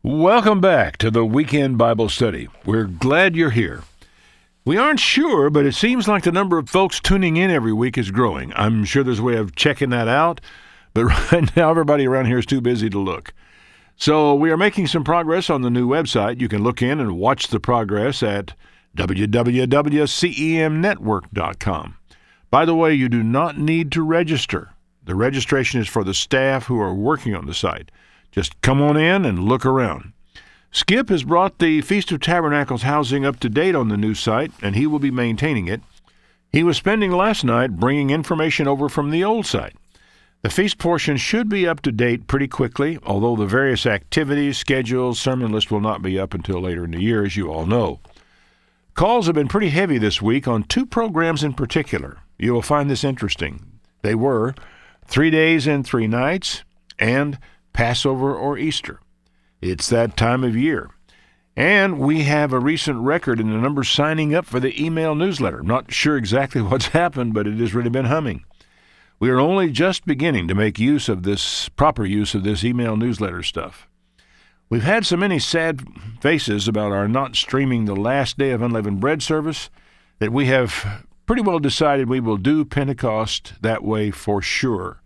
Welcome back to the Weekend Bible Study. We're glad you're here. We aren't sure, but it seems like the number of folks tuning in every week is growing. I'm sure there's a way of checking that out, but right now everybody around here is too busy to look. So we are making some progress on the new website. You can look in and watch the progress at www.cemnetwork.com. By the way, you do not need to register. The registration is for the staff who are working on the site. Just come on in and look around. Skip has brought the Feast of Tabernacles housing up to date on the new site, and he will be maintaining it. He was spending last night bringing information over from the old site. The feast portion should be up to date pretty quickly, although the various activities, schedules, sermon list will not be up until later in the year, as you all know. Calls have been pretty heavy this week on two programs in particular. You will find this interesting. They were 3 days and 3 nights and Passover or Easter. It's that time of year. And we have a recent record in the numbers signing up for the email newsletter. Not sure exactly what's happened, but it has really been humming. We are only just beginning to make proper use of this email newsletter stuff. We've had so many sad faces about our not streaming the last day of unleavened bread service that we have pretty well decided we will do Pentecost that way for sure.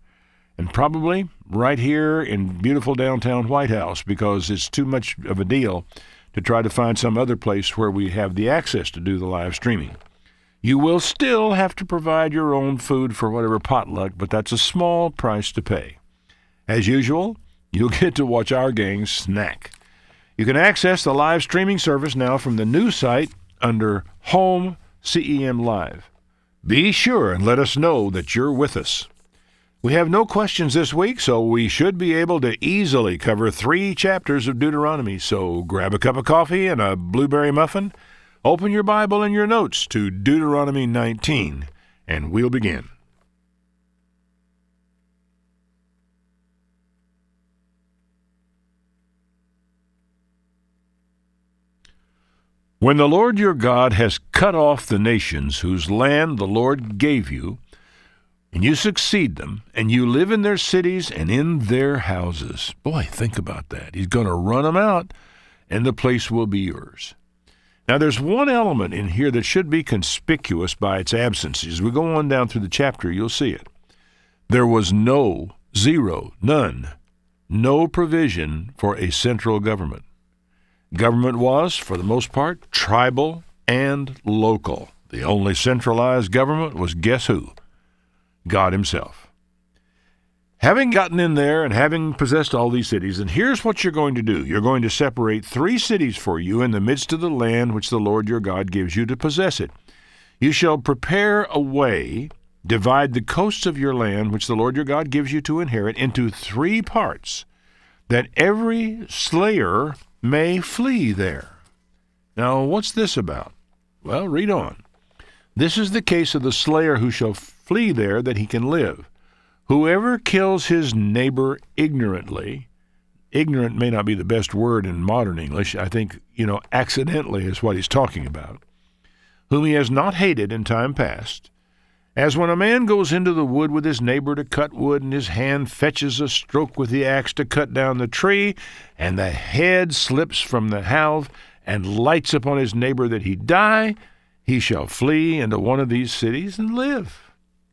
And probably right here in beautiful downtown White House, because it's too much of a deal to try to find some other place where we have the access to do the live streaming. You will still have to provide your own food for whatever potluck, but that's a small price to pay. As usual, you'll get to watch our gang snack. You can access the live streaming service now from the new site under Home CEM Live. Be sure and let us know that you're with us. We have no questions this week, so we should be able to easily cover 3 chapters of Deuteronomy. So grab a cup of coffee and a blueberry muffin, open your Bible and your notes to Deuteronomy 19, and we'll begin. When the Lord your God has cut off the nations whose land the Lord gave you, and you succeed them, and you live in their cities and in their houses. Boy, think about that. He's going to run them out, and the place will be yours. Now, there's one element in here that should be conspicuous by its absence. As we go on down through the chapter, you'll see it. There was no provision for a central government. Government was, for the most part, tribal and local. The only centralized government was, guess who? God himself. Having gotten in there and having possessed all these cities, and here's what you're going to do. You're going to separate 3 cities for you in the midst of the land which the Lord your God gives you to possess it. You shall prepare a way, divide the coasts of your land which the Lord your God gives you to inherit into 3 parts, that every slayer may flee there. Now, what's this about? Well, read on. This is the case of the slayer who shall flee there that he can live. Whoever kills his neighbor ignorantly, ignorant may not be the best word in modern English, I think, accidentally is what he's talking about, whom he has not hated in time past, as when a man goes into the wood with his neighbor to cut wood, and his hand fetches a stroke with the axe to cut down the tree, and the head slips from the halve and lights upon his neighbor that he die, he shall flee into one of these cities and live.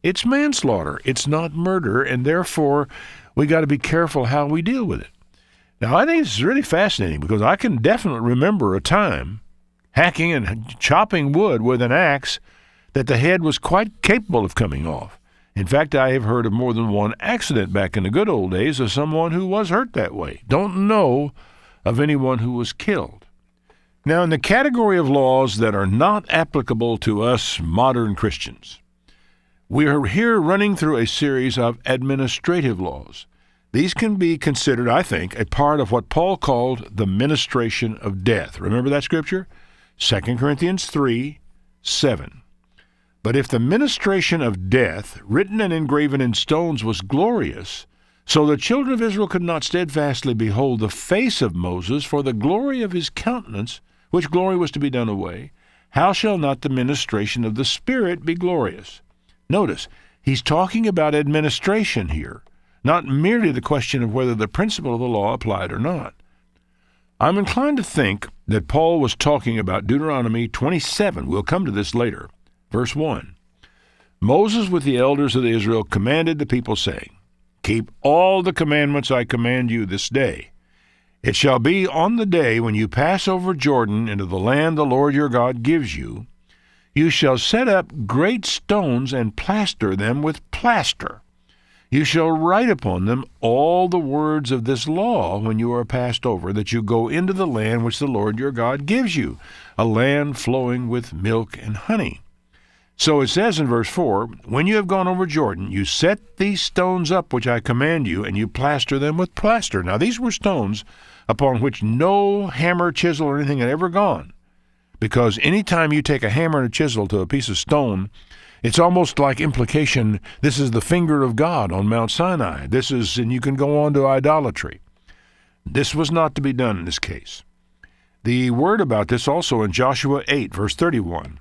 It's manslaughter. It's not murder, and therefore we got to be careful how we deal with it. Now, I think this is really fascinating because I can definitely remember a time hacking and chopping wood with an axe that the head was quite capable of coming off. In fact, I have heard of more than one accident back in the good old days of someone who was hurt that way. Don't know of anyone who was killed. Now, in the category of laws that are not applicable to us modern Christians, we are here running through a series of administrative laws. These can be considered, I think, a part of what Paul called the ministration of death. Remember that scripture? 2 Corinthians 3:7. But if the ministration of death, written and engraven in stones, was glorious, so the children of Israel could not steadfastly behold the face of Moses for the glory of his countenance, which glory was to be done away, how shall not the ministration of the Spirit be glorious? Notice, he's talking about administration here, not merely the question of whether the principle of the law applied or not. I'm inclined to think that Paul was talking about Deuteronomy 27. We'll come to this later. Verse 1. Moses with the elders of Israel commanded the people, saying, Keep all the commandments I command you this day. It shall be on the day when you pass over Jordan into the land the Lord your God gives you, you shall set up great stones and plaster them with plaster. You shall write upon them all the words of this law when you are passed over, that you go into the land which the Lord your God gives you, a land flowing with milk and honey. So it says in verse 4, When you have gone over Jordan, you set these stones up which I command you, and you plaster them with plaster. Now these were stones upon which no hammer, chisel, or anything had ever gone. Because any time you take a hammer and a chisel to a piece of stone, it's almost like implication, this is the finger of God on Mount Sinai. And you can go on to idolatry. This was not to be done in this case. The word about this also in Joshua 8, verse 31.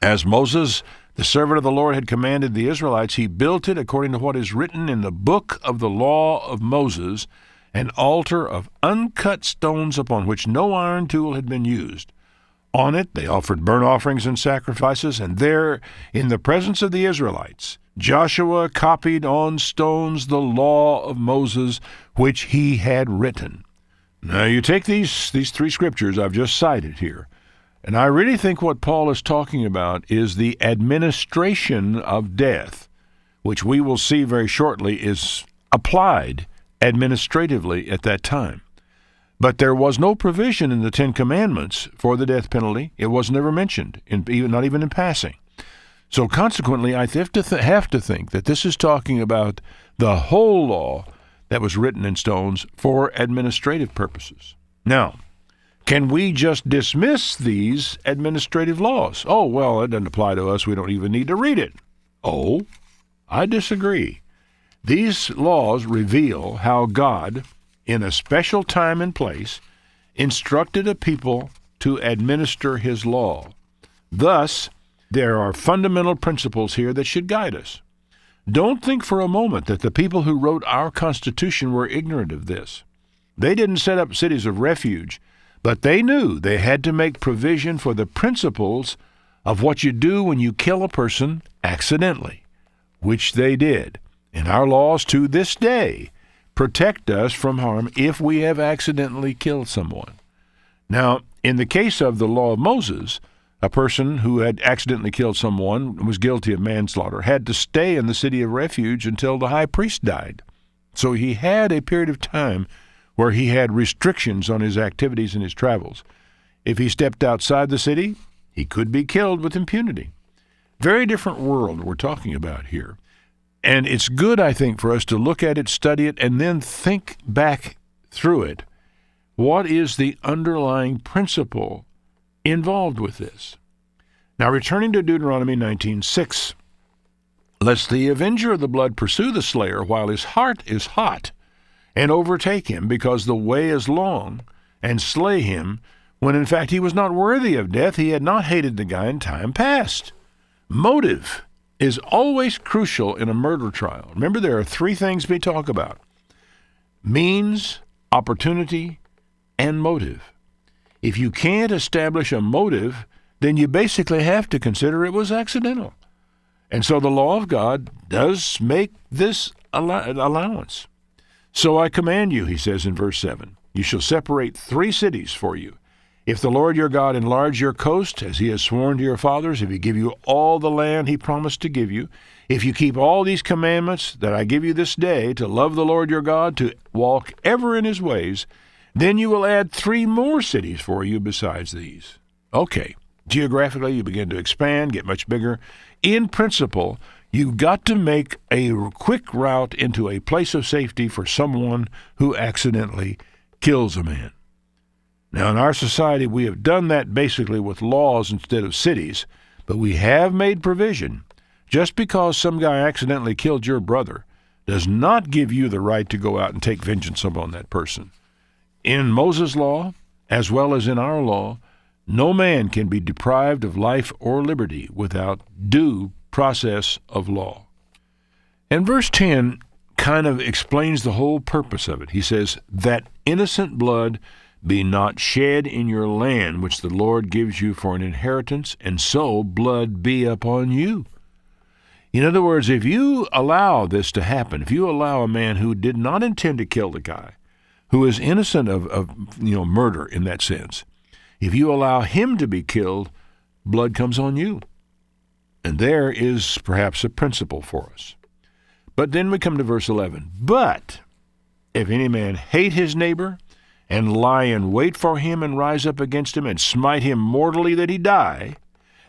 As Moses, the servant of the Lord, had commanded the Israelites, he built it according to what is written in the book of the law of Moses, an altar of uncut stones upon which no iron tool had been used. On it they offered burnt offerings and sacrifices, and there, in the presence of the Israelites, Joshua copied on stones the law of Moses, which he had written. Now you take these three scriptures I've just cited here, and I really think what Paul is talking about is the administration of death, which we will see very shortly is applied administratively at that time. But there was no provision in the Ten Commandments for the death penalty. It was never mentioned, not even in passing. So consequently, I have to think that this is talking about the whole law that was written in stones for administrative purposes. Now, can we just dismiss these administrative laws? Oh, well, it doesn't apply to us. We don't even need to read it. Oh, I disagree. These laws reveal how God, in a special time and place, instructed a people to administer his law. Thus, there are fundamental principles here that should guide us. Don't think for a moment that the people who wrote our Constitution were ignorant of this. They didn't set up cities of refuge, but they knew they had to make provision for the principles of what you do when you kill a person accidentally, which they did. And our laws to this day protect us from harm if we have accidentally killed someone. Now, in the case of the law of Moses, a person who had accidentally killed someone and was guilty of manslaughter had to stay in the city of refuge until the high priest died. So he had a period of time where he had restrictions on his activities and his travels. If he stepped outside the city, he could be killed with impunity. Very different world we're talking about here. And it's good, I think, for us to look at it, study it, and then think back through it. What is the underlying principle involved with this? Now, returning to Deuteronomy 19:6, lest the avenger of the blood pursue the slayer while his heart is hot, and overtake him, because the way is long, and slay him, when in fact he was not worthy of death, he had not hated the guy in time past. Motive is always crucial in a murder trial. Remember, there are three things we talk about: means, opportunity, and motive. If you can't establish a motive, then you basically have to consider it was accidental. And so the law of God does make this allowance. So I command you, he says in verse 7, you shall separate 3 cities for you. If the Lord your God enlarge your coast, as he has sworn to your fathers, if he give you all the land he promised to give you, if you keep all these commandments that I give you this day, to love the Lord your God, to walk ever in his ways, then you will add 3 more cities for you besides these. Okay, geographically you begin to expand, get much bigger. In principle, you've got to make a quick route into a place of safety for someone who accidentally kills a man. Now, in our society, we have done that basically with laws instead of cities, but we have made provision. Just because some guy accidentally killed your brother does not give you the right to go out and take vengeance upon that person. In Moses' law, as well as in our law, no man can be deprived of life or liberty without due process of law. And verse 10 kind of explains the whole purpose of it. He says, that innocent blood be not shed in your land, which the Lord gives you for an inheritance, and so blood be upon you. In other words, if you allow this to happen, if you allow a man who did not intend to kill the guy, who is innocent of murder in that sense, if you allow him to be killed, blood comes on you. And there is perhaps a principle for us. But then we come to verse 11. But if any man hate his neighbor, and lie in wait for him, and rise up against him, and smite him mortally that he die,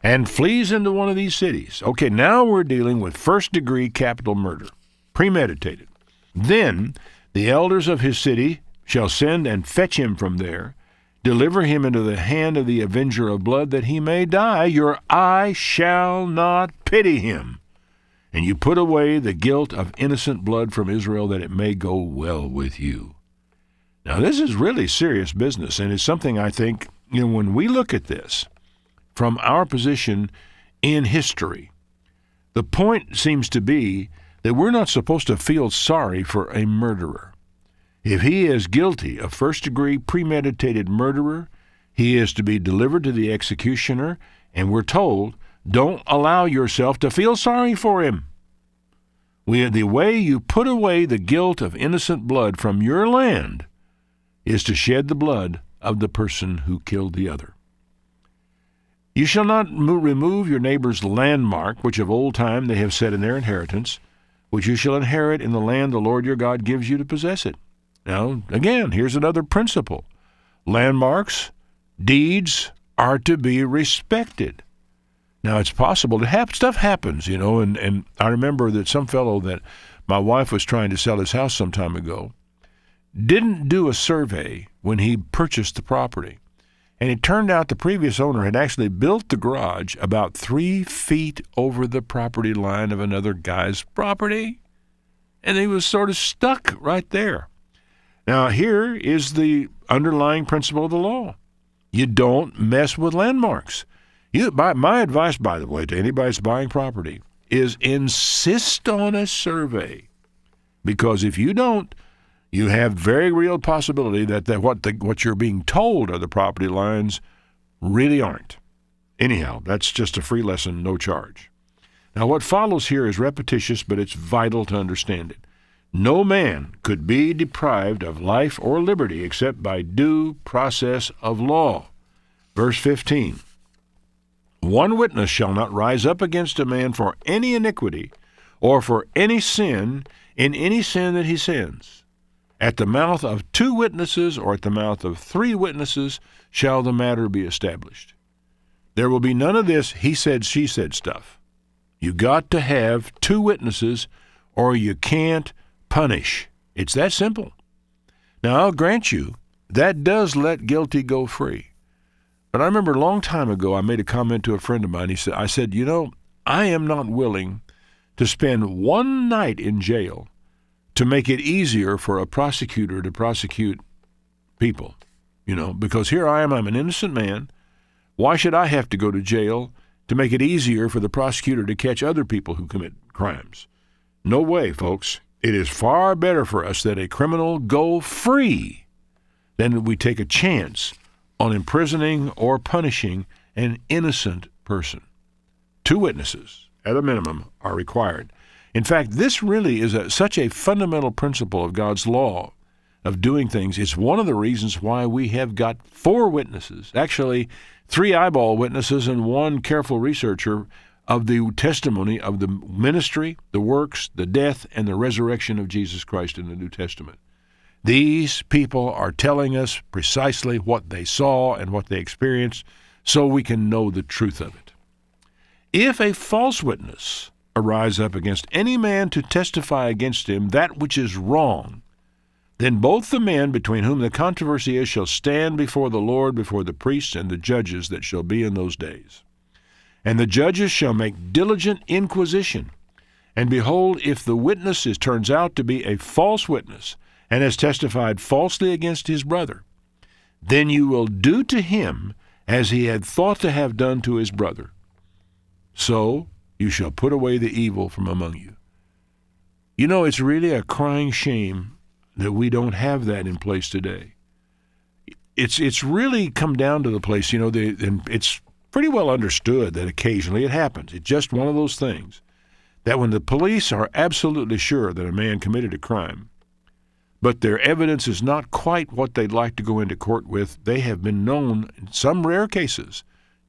and flees into one of these cities. Okay, now we're dealing with first-degree capital murder, premeditated. Then the elders of his city shall send and fetch him from there, deliver him into the hand of the avenger of blood, that he may die. Your eye shall not pity him. And you put away the guilt of innocent blood from Israel, that it may go well with you. Now, this is really serious business, and it's something I think, when we look at this from our position in history, the point seems to be that we're not supposed to feel sorry for a murderer. If he is guilty of first-degree premeditated murderer, he is to be delivered to the executioner, and we're told, don't allow yourself to feel sorry for him. The way you put away the guilt of innocent blood from your land is to shed the blood of the person who killed the other. You shall not remove your neighbor's landmark, which of old time they have set in their inheritance, which you shall inherit in the land the Lord your God gives you to possess it. Now, again, here's another principle. Landmarks, deeds are to be respected. Now, it's possible that stuff happens, and I remember that some fellow that my wife was trying to sell his house some time ago didn't do a survey when he purchased the property. And it turned out the previous owner had actually built the garage about 3 feet over the property line of another guy's property. And he was sort of stuck right there. Now, here is the underlying principle of the law. You don't mess with landmarks. My advice, by the way, to anybody that's buying property is insist on a survey. Because if you don't, you have very real possibility that what you're being told are the property lines really aren't. Anyhow, that's just a free lesson, no charge. Now, what follows here is repetitious, but it's vital to understand it. No man could be deprived of life or liberty except by due process of law. Verse 15. One witness shall not rise up against a man for any iniquity or for any sin in any sin that he sins. At the mouth of 2 witnesses or at the mouth of 3 witnesses shall the matter be established. There will be none of this he said, she said stuff. You got to have 2 witnesses or you can't punish. It's that simple. Now, I'll grant you, that does let guilty go free. But I remember a long time ago, I made a comment to a friend of mine. I said, I am not willing to spend one night in jail to make it easier for a prosecutor to prosecute people, because here I am, I'm an innocent man. Why should I have to go to jail to make it easier for the prosecutor to catch other people who commit crimes? No way, folks. It is far better for us that a criminal go free than that we take a chance on imprisoning or punishing an innocent person. 2 witnesses, at a minimum, are required. In fact, this really is such a fundamental principle of God's law of doing things. It's one of the reasons why we have got 4 witnesses, actually 3 eyeball witnesses and 1 careful researcher of the testimony of the ministry, the works, the death, and the resurrection of Jesus Christ in the New Testament. These people are telling us precisely what they saw and what they experienced so we can know the truth of it. If a false witness arise up against any man to testify against him that which is wrong, then both the men between whom the controversy is shall stand before the Lord, before the priests and the judges that shall be in those days. And the judges shall make diligent inquisition. And behold, if the witness turns out to be a false witness, and has testified falsely against his brother, then you will do to him as he had thought to have done to his brother. So you shall put away the evil from among you. It's really a crying shame that we don't have that in place today. it's really come down to the place, and it's pretty well understood that occasionally it happens. It's just one of those things that when the police are absolutely sure that a man committed a crime, but their evidence is not quite what they'd like to go into court with, they have been known, in some rare cases,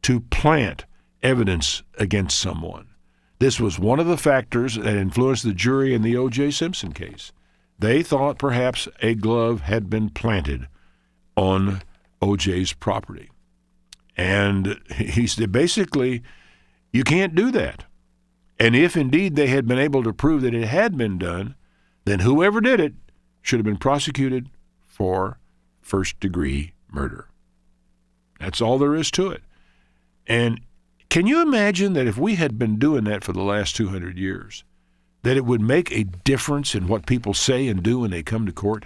to plant evidence against someone. This was one of the factors that influenced the jury in the O.J. Simpson case. They thought perhaps a glove had been planted on O.J.'s property. And he said, basically, you can't do that. And if indeed they had been able to prove that it had been done, then whoever did it should have been prosecuted for first-degree murder. That's all there is to it. And can you imagine that if we had been doing that for the last 200 years, that it would make a difference in what people say and do when they come to court?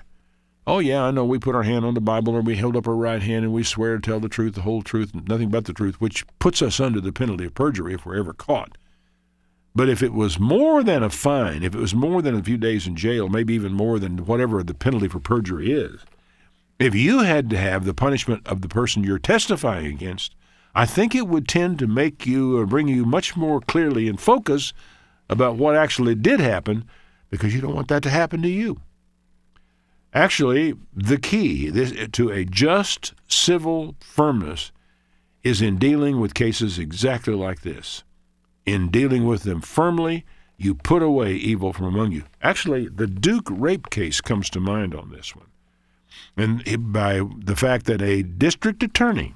Oh, yeah, I know we put our hand on the Bible or we hold up our right hand and we swear to tell the truth, the whole truth, nothing but the truth, which puts us under the penalty of perjury if we're ever caught. But if it was more than a fine, if it was more than a few days in jail, maybe even more than whatever the penalty for perjury is, if you had to have the punishment of the person you're testifying against, I think it would tend to make you or bring you much more clearly in focus about what actually did happen, because you don't want that to happen to you. Actually, the key to a just civil firmness is in dealing with cases exactly like this. In dealing with them firmly, you put away evil from among you. Actually, the Duke rape case comes to mind on this one. And by the fact that a district attorney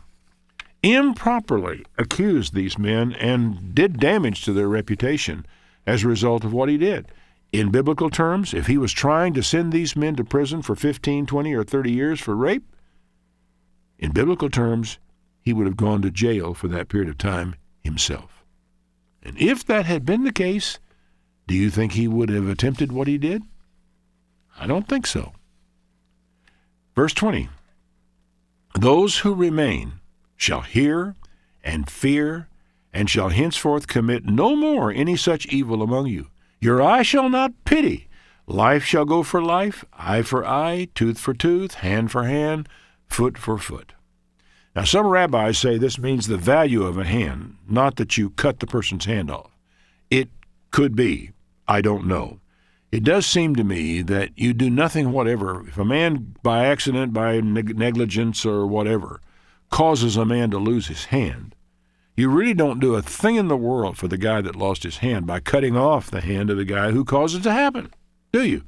improperly accused these men and did damage to their reputation as a result of what he did. In biblical terms, if he was trying to send these men to prison for 15, 20, or 30 years for rape, in biblical terms, he would have gone to jail for that period of time himself. And if that had been the case, do you think he would have attempted what he did? I don't think so. Verse 20, those who remain shall hear and fear, and shall henceforth commit no more any such evil among you. Your eye shall not pity. Life shall go for life, eye for eye, tooth for tooth, hand for hand, foot for foot. Now, some rabbis say this means the value of a hand, not that you cut the person's hand off. It could be. I don't know. It does seem to me that you do nothing whatever. If a man, by accident, by negligence or whatever, causes a man to lose his hand, you really don't do a thing in the world for the guy that lost his hand by cutting off the hand of the guy who caused it to happen, do you?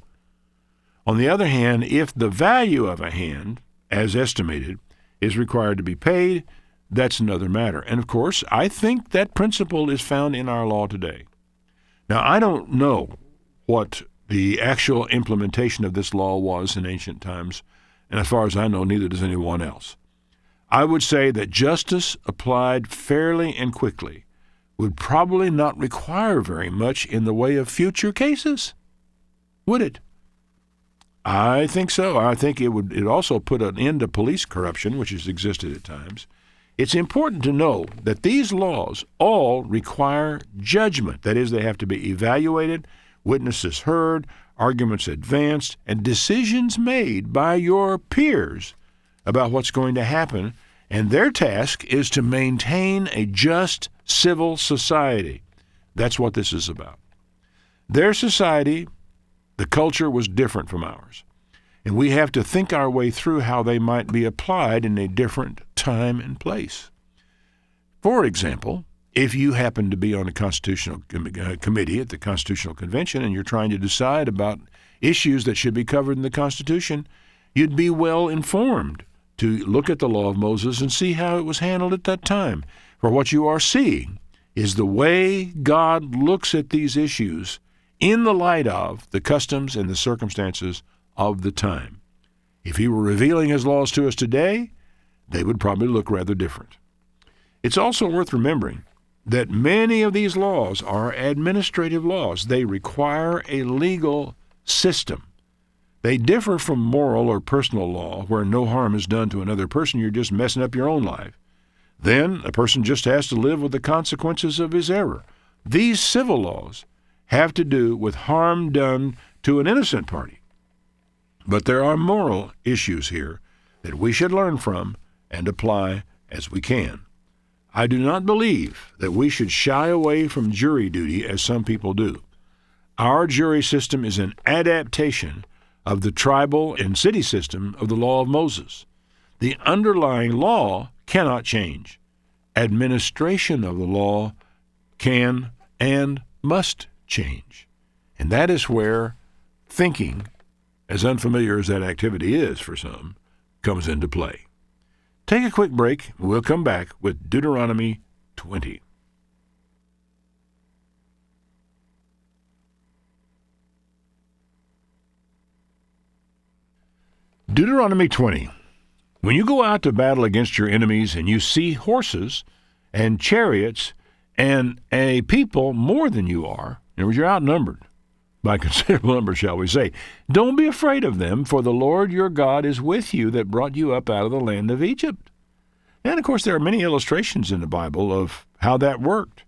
On the other hand, if the value of a hand, as estimated, is required to be paid, that's another matter. And, of course, I think that principle is found in our law today. Now, I don't know what the actual implementation of this law was in ancient times, and as far as I know, neither does anyone else. I would say that justice applied fairly and quickly would probably not require very much in the way of future cases, would it? I think so. I think it also put an end to police corruption, which has existed at times. It's important to know that these laws all require judgment. That is, they have to be evaluated, witnesses heard, arguments advanced, and decisions made by your peers about what's going to happen, and their task is to maintain a just civil society. That's what this is about. Their society, the culture, was different from ours, and we have to think our way through how they might be applied in a different time and place. For example, if you happen to be on a constitutional committee at the Constitutional Convention and you're trying to decide about issues that should be covered in the Constitution, you'd be well informed to look at the law of Moses and see how it was handled at that time. For what you are seeing is the way God looks at these issues in the light of the customs and the circumstances of the time. If he were revealing his laws to us today, they would probably look rather different. It's also worth remembering that many of these laws are administrative laws. They require a legal system. They differ from moral or personal law, where no harm is done to another person. You're just messing up your own life. Then a person just has to live with the consequences of his error. These civil laws have to do with harm done to an innocent party. But there are moral issues here that we should learn from and apply as we can. I do not believe that we should shy away from jury duty as some people do. Our jury system is an adaptation of the tribal and city system of the law of Moses. The underlying law cannot change. Administration of the law can and must change. And that is where thinking, as unfamiliar as that activity is for some, comes into play. Take a quick break. We'll come back with Deuteronomy 20. Deuteronomy 20. When you go out to battle against your enemies and you see horses and chariots and a people more than you are, in other words, you're outnumbered by considerable number, shall we say, don't be afraid of them, for the Lord your God is with you that brought you up out of the land of Egypt. And, of course, there are many illustrations in the Bible of how that worked.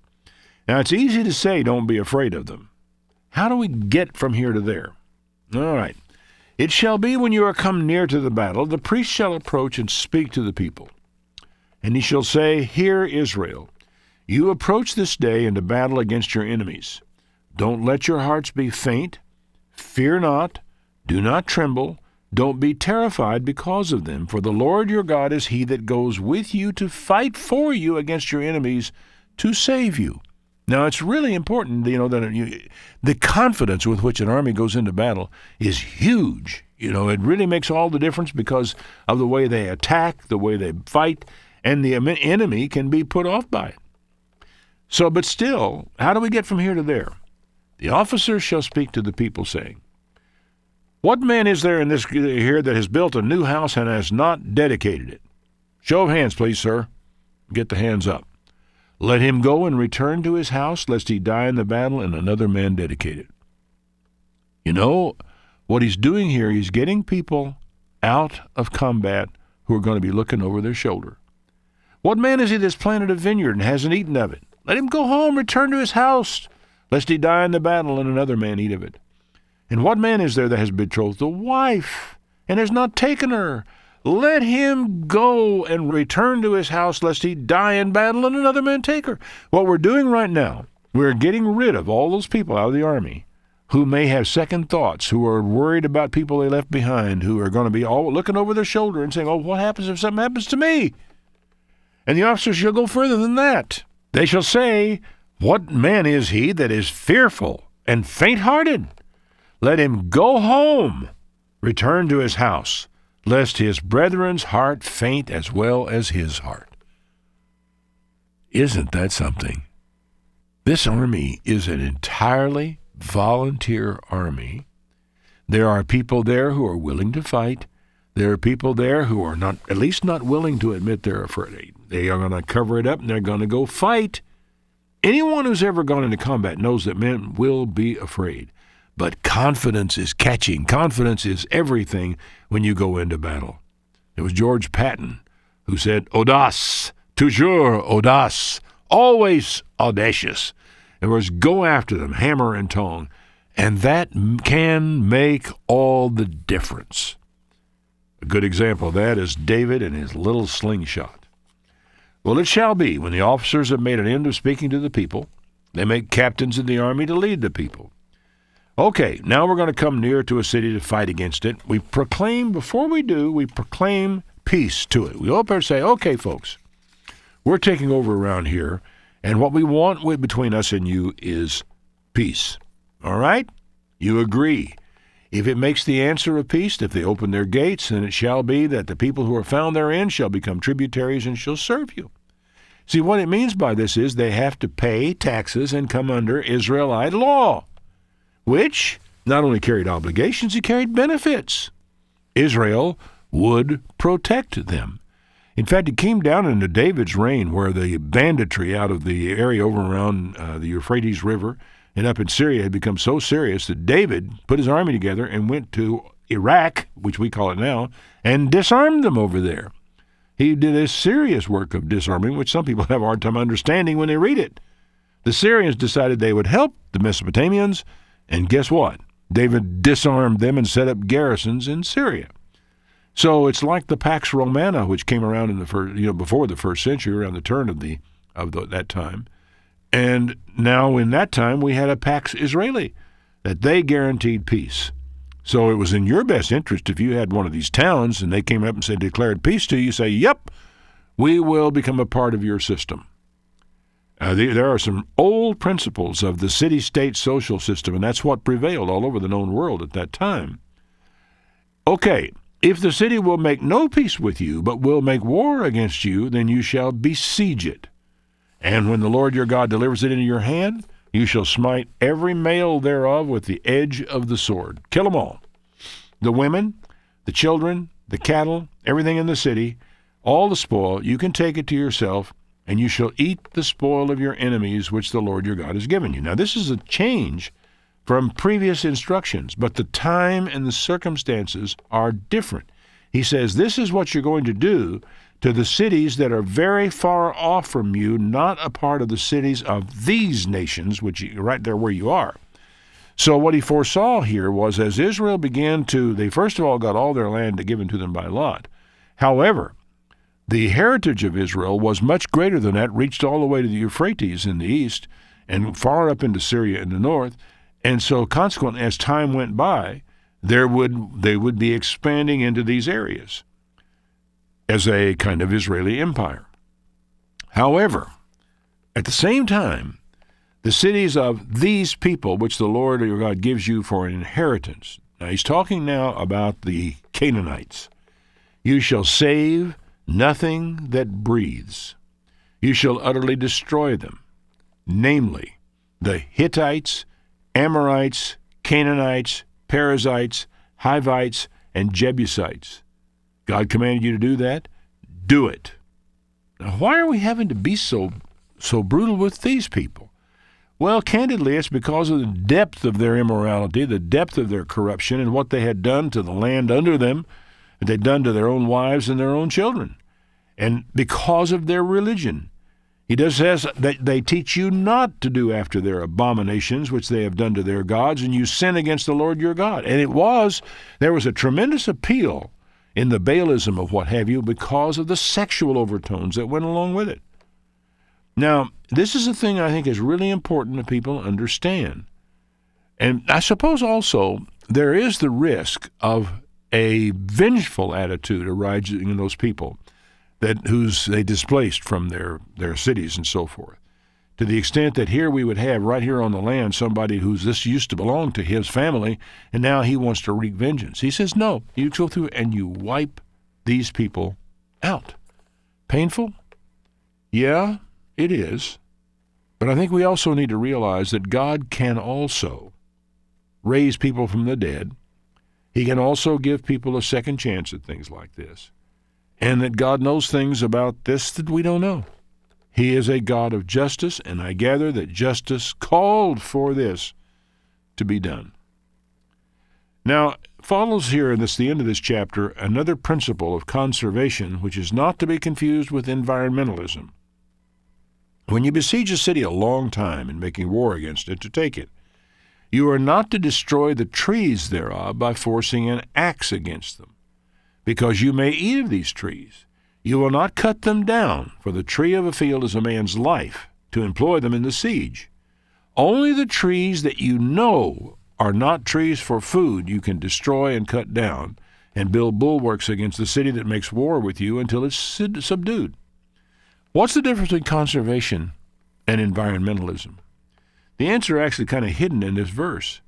Now, it's easy to say don't be afraid of them. How do we get from here to there? All right. It shall be when you are come near to the battle, the priest shall approach and speak to the people. And he shall say, Hear, Israel, you approach this day into battle against your enemies. Don't let your hearts be faint. Fear not. Do not tremble. Don't be terrified because of them. For the Lord your God is he that goes with you to fight for you against your enemies to save you. Now, it's really important, that the confidence with which an army goes into battle is huge. It really makes all the difference because of the way they attack, the way they fight, and the enemy can be put off by it. So, but still, how do we get from here to there? The officers shall speak to the people, saying, What man is there in this here that has built a new house and has not dedicated it? Show of hands, please, sir. Get the hands up. Let him go and return to his house, lest he die in the battle and another man dedicate it. What he's doing here, he's getting people out of combat who are going to be looking over their shoulder. What man is he that's planted a vineyard and hasn't eaten of it? Let him go home, return to his house, lest he die in the battle and another man eat of it. And what man is there that has betrothed a wife and has not taken her? Let him go and return to his house, lest he die in battle and another man take her. What we're doing right now, we're getting rid of all those people out of the army who may have second thoughts, who are worried about people they left behind, who are going to be all looking over their shoulder and saying, what happens if something happens to me? And the officers shall go further than that. They shall say, What man is he that is fearful and faint-hearted? Let him go home, return to his house, lest his brethren's heart faint as well as his heart. Isn't that something? This army is an entirely volunteer army. There are people there who are willing to fight. There are people there who are not, at least not willing to admit they're afraid. They are going to cover it up and they're going to go fight. Anyone who's ever gone into combat knows that men will be afraid. But confidence is catching. Confidence is everything when you go into battle. It was George Patton who said, Audace, toujours audace, always audacious. In other words, go after them, hammer and tongue. And that can make all the difference. A good example of that is David and his little slingshot. Well, it shall be, when the officers have made an end of speaking to the people, they make captains in the army to lead the people. Okay, now we're going to come near to a city to fight against it. We proclaim peace to it. We open and say, okay, folks, we're taking over around here, and what we want between us and you is peace. All right? You agree. If it makes the answer of peace, if they open their gates, then it shall be that the people who are found therein shall become tributaries and shall serve you. See, what it means by this is they have to pay taxes and come under Israelite law, which not only carried obligations, it carried benefits. Israel would protect them. In fact, it came down into David's reign where the banditry out of the area over around the Euphrates River and up in Syria had become so serious that David put his army together and went to Iraq, which we call it now, and disarmed them over there. He did a serious work of disarming, which some people have a hard time understanding when they read it. The Syrians decided they would help the Mesopotamians, and guess what? David disarmed them and set up garrisons in Syria. So it's like the Pax Romana, which came around in the first, before the first century, around the turn of that time. And now in that time we had a Pax Israeli, that they guaranteed peace. So it was in your best interest if you had one of these towns and they came up and said, declared peace to you, say, yep, we will become a part of your system. There are some old principles of the city-state social system, and that's what prevailed all over the known world at that time. Okay, if the city will make no peace with you, but will make war against you, then you shall besiege it. And when the Lord your God delivers it into your hand, you shall smite every male thereof with the edge of the sword. Kill them all. The women, the children, the cattle, everything in the city, all the spoil, you can take it to yourself, and you shall eat the spoil of your enemies, which the Lord your God has given you. Now, this is a change from previous instructions, but the time and the circumstances are different. He says, this is what you're going to do to the cities that are very far off from you, not a part of the cities of these nations, which are right there where you are. So what he foresaw here was, as Israel began to, they first of all got all their land given to them by lot. However, the heritage of Israel was much greater than that, reached all the way to the Euphrates in the east and far up into Syria in the north. And so consequently, as time went by, they would be expanding into these areas as a kind of Israeli empire. However, at the same time, the cities of these people, which the Lord your God gives you for an inheritance. Now he's talking now about the Canaanites. You shall save nothing that breathes. You shall utterly destroy them, namely the Hittites, Amorites, Canaanites, Perizzites, Hivites, and Jebusites. God commanded you to do that? Do it. Now, why are we having to be so brutal with these people? Well, candidly, it's because of the depth of their immorality, the depth of their corruption, and what they had done to the land under them, that they'd done to their own wives and their own children. And because of their religion. He does says that they teach you not to do after their abominations, which they have done to their gods, and you sin against the Lord your God. And there was a tremendous appeal in the Baalism of what have you because of the sexual overtones that went along with it. Now, this is a thing I think is really important that people understand. And I suppose also there is the risk of a vengeful attitude arising in those people whose they displaced from their cities and so forth, to the extent that here we would have right here on the land somebody this used to belong to his family, and now he wants to wreak vengeance. He says, no, you go through and you wipe these people out. Painful? Yeah, it is. But I think we also need to realize that God can also raise people from the dead. He can also give people a second chance at things like this. And that God knows things about this that we don't know. He is a God of justice, and I gather that justice called for this to be done. Now, follows here in the end of this chapter another principle of conservation, which is not to be confused with environmentalism. When you besiege a city a long time in making war against it to take it, you are not to destroy the trees thereof by forcing an axe against them, because you may eat of these trees. You will not cut them down, for the tree of a field is a man's life, to employ them in the siege. Only the trees that you know are not trees for food you can destroy and cut down, and build bulwarks against the city that makes war with you until it's subdued. What's the difference between conservation and environmentalism? The answer actually kind of hidden in this verse.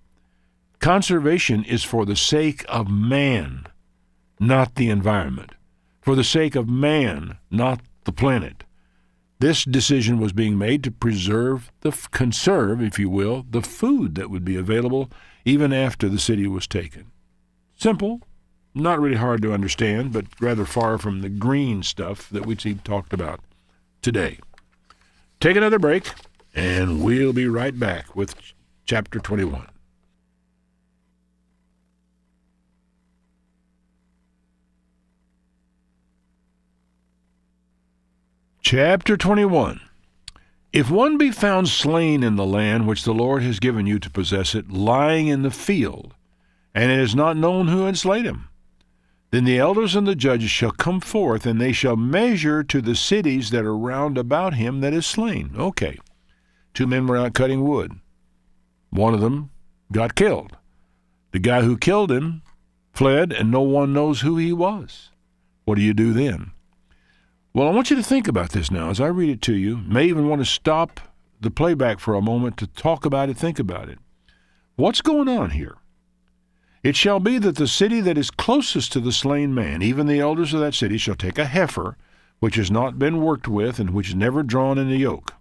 Conservation is for the sake of man, not the environment. For the sake of man, not the planet. This decision was being made to conserve, if you will, the food that would be available even after the city was taken. Simple, not really hard to understand, but rather far from the green stuff that we see talked about today. Take another break, and we'll be right back with chapter 21. Chapter 21. If one be found slain in the land which the Lord has given you to possess it, lying in the field, and it is not known who had slain him, Then the elders and the judges shall come forth, and they shall measure to the cities that are round about him that is slain. Okay. 2 men were out cutting wood. One of them got killed. The guy who killed him fled, and no one knows who he was. What do you do then? Well, I want you to think about this now as I read it to you. May even want to stop the playback for a moment to talk about it, think about it. What's going on here? It shall be that the city that is closest to the slain man, even the elders of that city, shall take a heifer, which has not been worked with, and which is never drawn in the yoke.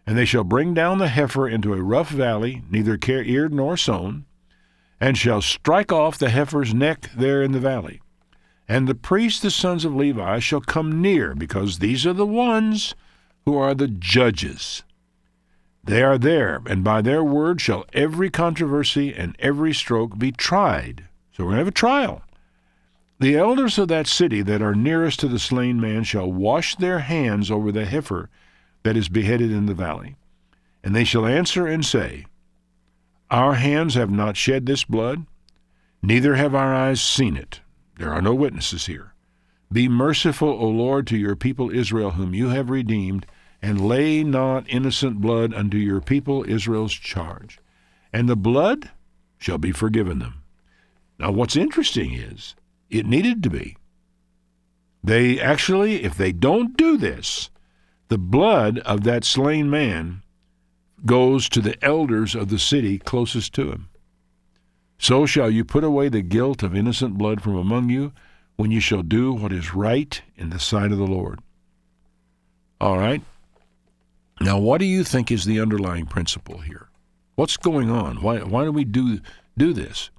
And they shall bring down the heifer into a rough valley, neither eared nor sown, and shall strike off the heifer's neck there in the valley. And the priests, the sons of Levi, shall come near, because these are the ones who are the judges. They are there, and by their word shall every controversy and every stroke be tried. So we're going to have a trial. The elders of that city that are nearest to the slain man shall wash their hands over the heifer that is beheaded in the valley. And they shall answer and say, Our hands have not shed this blood, neither have our eyes seen it. There are no witnesses here. Be merciful, O Lord, to your people Israel, whom you have redeemed, and lay not innocent blood unto your people Israel's charge. And the blood shall be forgiven them. Now what's interesting is, it needed to be. They actually, if they don't do this, the blood of that slain man goes to the elders of the city closest to him. So shall you put away the guilt of innocent blood from among you, when you shall do what is right in the sight of the Lord. All right. Now, what do you think is the underlying principle here? What's going on? Why do we do this?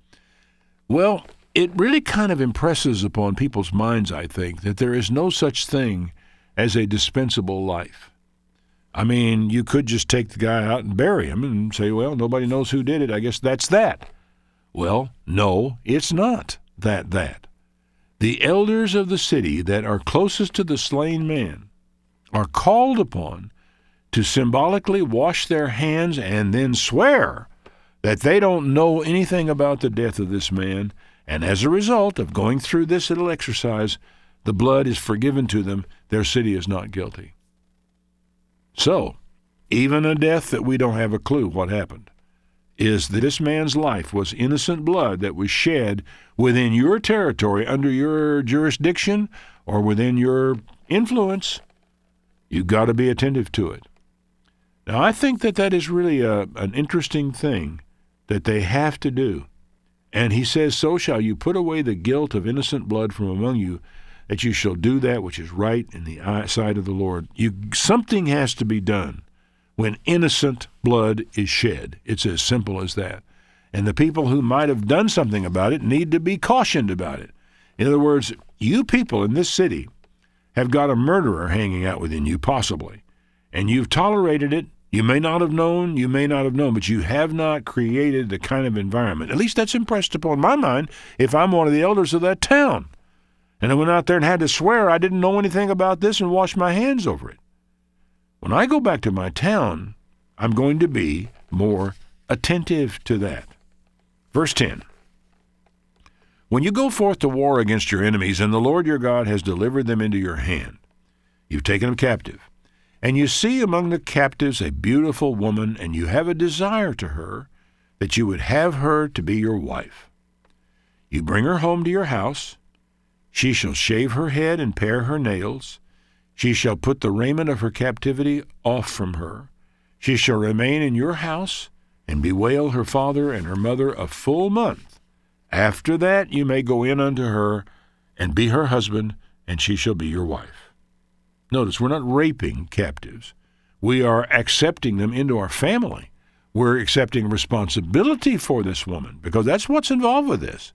Well, it really kind of impresses upon people's minds, I think, that there is no such thing as a dispensable life. I mean, you could just take the guy out and bury him and say, well, nobody knows who did it. I guess that's that. Well, no, it's not that. The elders of the city that are closest to the slain man are called upon to symbolically wash their hands and then swear that they don't know anything about the death of this man, and as a result of going through this little exercise, the blood is forgiven to them, their city is not guilty. So, even a death that we don't have a clue what happened, is that this man's life was innocent blood that was shed within your territory, under your jurisdiction, or within your influence. You've got to be attentive to it. Now, I think that is really an interesting thing that they have to do. And he says, So shall you put away the guilt of innocent blood from among you, that you shall do that which is right in the sight of the Lord. Something has to be done when innocent blood is shed. It's as simple as that. And the people who might have done something about it need to be cautioned about it. In other words, you people in this city have got a murderer hanging out within you, possibly, and you've tolerated it. You may not have known, but you have not created the kind of environment. At least that's impressed upon my mind if I'm one of the elders of that town. And I went out there and had to swear I didn't know anything about this and wash my hands over it. When I go back to my town, I'm going to be more attentive to that. Verse 10. When you go forth to war against your enemies, and the Lord your God has delivered them into your hand, you've taken them captive, and you see among the captives a beautiful woman, and you have a desire to her, that you would have her to be your wife. You bring her home to your house. She shall shave her head and pare her nails. She shall put the raiment of her captivity off from her. She shall remain in your house, and bewail her father and her mother a full month. After that you may go in unto her, and be her husband, and she shall be your wife. Notice, we're not raping captives. We are accepting them into our family. We're accepting responsibility for this woman, because that's what's involved with this.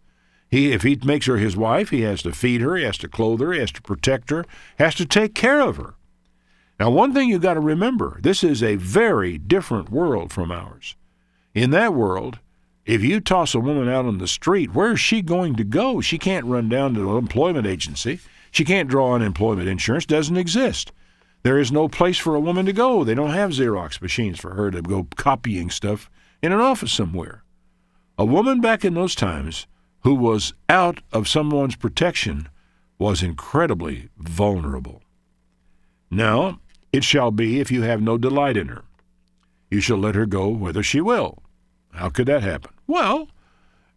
If he makes her his wife, he has to feed her, he has to clothe her, he has to protect her, has to take care of her. Now, one thing you've got to remember, this is a very different world from ours. In that world, if you toss a woman out on the street, where is she going to go? She can't run down to the employment agency. She can't draw unemployment insurance. Doesn't exist. There is no place for a woman to go. They don't have Xerox machines for her to go copying stuff in an office somewhere. A woman back in those times who was out of someone's protection was incredibly vulnerable. Now, it shall be, if you have no delight in her, you shall let her go whither she will. How could that happen? Well,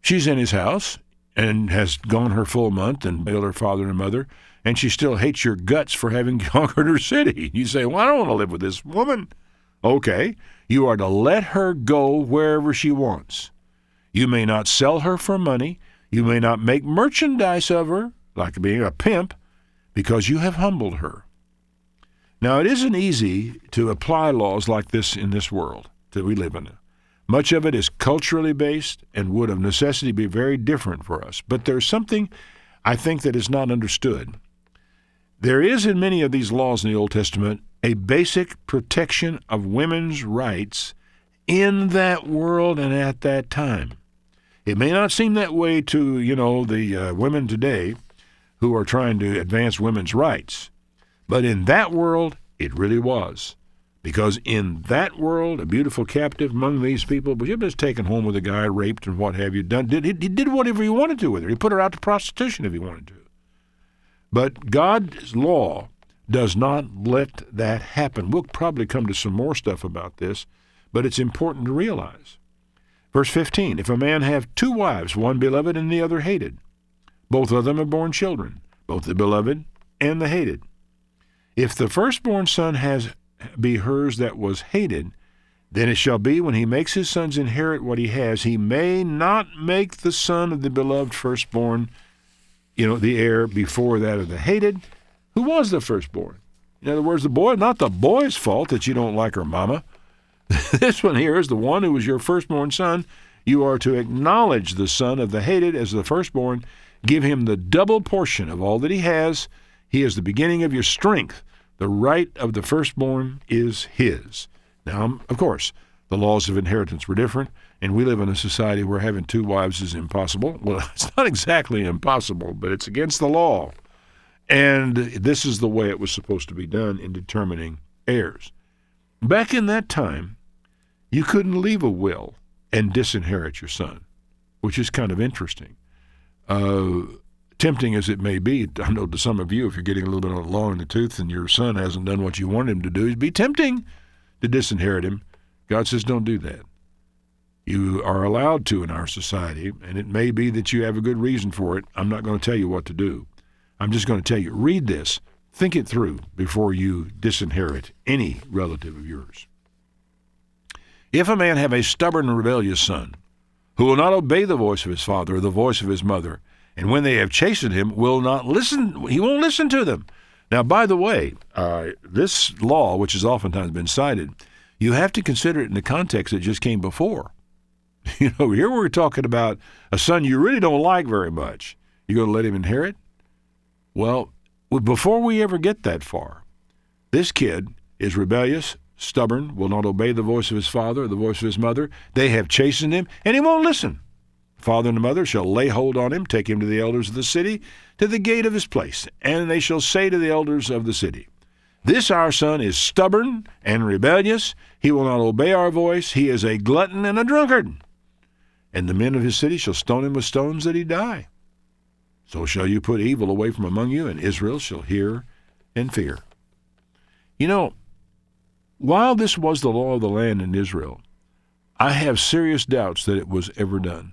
she's in his house and has gone her full month and bailed her father and mother, and she still hates your guts for having conquered her city. You say, well, I don't want to live with this woman. Okay, you are to let her go wherever she wants. You may not sell her for money. You may not make merchandise of her, like being a pimp, because you have humbled her. Now, it isn't easy to apply laws like this in this world that we live in. Much of it is culturally based and would of necessity be very different for us. But there's something I think that is not understood. There is in many of these laws in the Old Testament a basic protection of women's rights in that world and at that time. It may not seem that way to, the women today who are trying to advance women's rights. But in that world, it really was. Because in that world, a beautiful captive among these people, but you've just taken home with a guy, raped and what have you done. He did whatever he wanted to with her. He put her out to prostitution if he wanted to. But God's law does not let that happen. We'll probably come to some more stuff about this, but it's important to realize. Verse 15, if a man have two wives, one beloved and the other hated, both of them have borne children, both the beloved and the hated. If the firstborn son be hers that was hated, then it shall be when he makes his sons inherit what he has, he may not make the son of the beloved firstborn, the heir before that of the hated, who was the firstborn. In other words, the boy, not the boy's fault that you don't like her mama. This one here is the one who was your firstborn son. You are to acknowledge the son of the hated as the firstborn, give him the double portion of all that he has. He is the beginning of your strength. The right of the firstborn is his. Now, of course, the laws of inheritance were different, and we live in a society where having two wives is impossible. Well, it's not exactly impossible, but it's against the law. And this is the way it was supposed to be done in determining heirs. Back in that time, you couldn't leave a will and disinherit your son, which is kind of interesting. Tempting as it may be, I know to some of you, if you're getting a little bit long in the tooth and your son hasn't done what you want him to do, it'd be tempting to disinherit him. God says don't do that. You are allowed to in our society, and it may be that you have a good reason for it. I'm not going to tell you what to do. I'm just going to tell you, read this, think it through before you disinherit any relative of yours. If a man have a stubborn and rebellious son, who will not obey the voice of his father or the voice of his mother, and when they have chastened him, will not listen, he won't listen to them. Now, by the way, this law, which has oftentimes been cited, you have to consider it in the context that just came before. Here we're talking about a son you really don't like very much. You're going to let him inherit? Well, before we ever get that far, this kid is rebellious, stubborn, will not obey the voice of his father or the voice of his mother. They have chastened him, and he won't listen. Father and mother shall lay hold on him, take him to the elders of the city, to the gate of his place, and they shall say to the elders of the city, this our son is stubborn and rebellious. He will not obey our voice. He is a glutton and a drunkard. And the men of his city shall stone him with stones that he die. So shall you put evil away from among you, and Israel shall hear and fear. While this was the law of the land in Israel, I have serious doubts that it was ever done.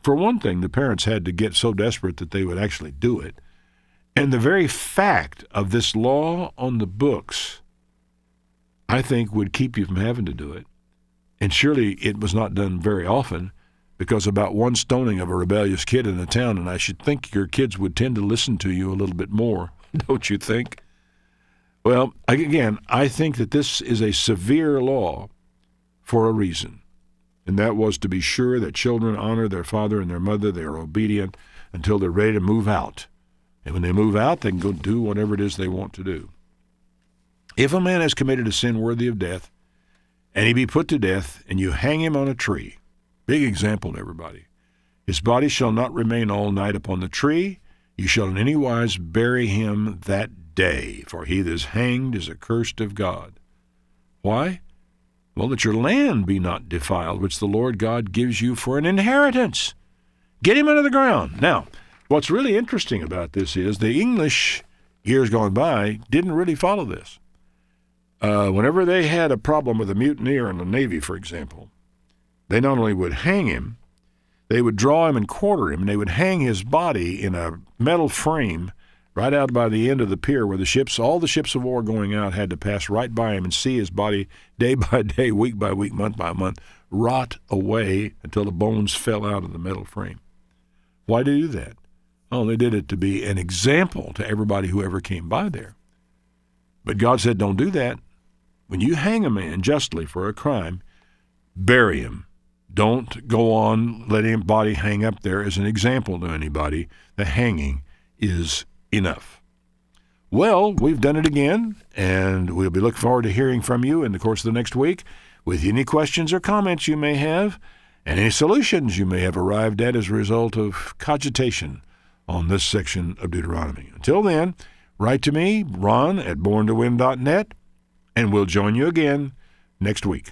For one thing, the parents had to get so desperate that they would actually do it. And the very fact of this law on the books, I think, would keep you from having to do it. And surely it was not done very often, because about one stoning of a rebellious kid in a town, and I should think your kids would tend to listen to you a little bit more, don't you think? Well, again, I think that this is a severe law for a reason. And that was to be sure that children honor their father and their mother. They are obedient until they're ready to move out. And when they move out, they can go do whatever it is they want to do. If a man has committed a sin worthy of death, and he be put to death, and you hang him on a tree, big example to everybody, his body shall not remain all night upon the tree. You shall in any wise bury him that day, for he that is hanged is accursed of God. Why? Well, that your land be not defiled, which the Lord God gives you for an inheritance. Get him under the ground. Now, what's really interesting about this is the English, years gone by, didn't really follow this. Whenever they had a problem with a mutineer in the Navy, for example, they not only would hang him, they would draw him and quarter him, and they would hang his body in a metal frame right out by the end of the pier where all the ships of war going out had to pass right by him and see his body day by day, week by week, month by month, rot away until the bones fell out of the metal frame. Why did they do that? Oh, they did it to be an example to everybody who ever came by there. But God said, don't do that. When you hang a man justly for a crime, bury him. Don't go on letting his body hang up there as an example to anybody. The hanging is enough. Well, we've done it again, and we'll be looking forward to hearing from you in the course of the next week with any questions or comments you may have and any solutions you may have arrived at as a result of cogitation on this section of Deuteronomy. Until then, write to me, Ron at borntowin.net, and we'll join you again next week.